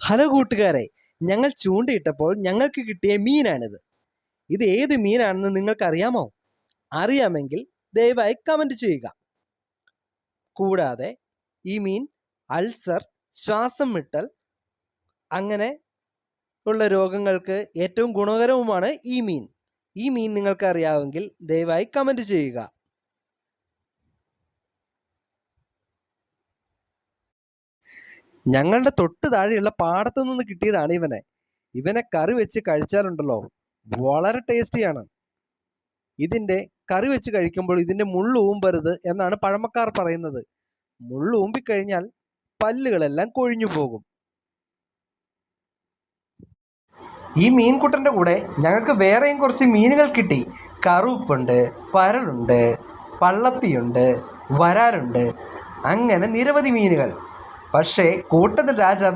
Hello കൂട്ടുകാരെ, ഞങ്ങൾ ചൂണ്ടയിട്ടപ്പോൾ ഞങ്ങൾക്ക് കിട്ടിയ മീനാണിത്. ഇത് ഏത് മീനാണെന്ന് നിങ്ങൾക്കറിയാമോ? അറിയാമെങ്കിൽ ദയവായി കമൻറ്റ് ചെയ്യുക. കൂടാതെ ഈ മീൻ അൾസർ, ശ്വാസം മുട്ടൽ അങ്ങനെ ഉള്ള രോഗങ്ങൾക്ക് ഏറ്റവും ഗുണകരവുമാണ് ഈ മീൻ. ഈ മീൻ നിങ്ങൾക്ക് അറിയാമെങ്കിൽ ദയവായി കമൻറ്റ് ചെയ്യുക. ഞങ്ങളുടെ തൊട്ട് താഴെയുള്ള പാടത്തു നിന്ന് കിട്ടിയതാണ് ഇവനെ കറി വെച്ച് കഴിച്ചാലുണ്ടല്ലോ, വളരെ ടേസ്റ്റിയാണ്. ഇതിൻ്റെ കറി വെച്ച് കഴിക്കുമ്പോൾ ഇതിൻ്റെ മുള്ള് ഊമ്പരുത് എന്നാണ് പഴമക്കാർ പറയുന്നത്. മുള്ള് ഊമ്പിക്കഴിഞ്ഞാൽ പല്ലുകളെല്ലാം കൊഴിഞ്ഞു പോകും. ഈ മീൻകുട്ടൻ്റെ കൂടെ ഞങ്ങൾക്ക് വേറെയും കുറച്ച് മീനുകൾ കിട്ടി. കറുപ്പുണ്ട്, പരലുണ്ട്, പള്ളത്തിയുണ്ട്, വരാലുണ്ട്, അങ്ങനെ നിരവധി മീനുകൾ. പക്ഷേ കൂട്ടത്തിൽ രാജാവ്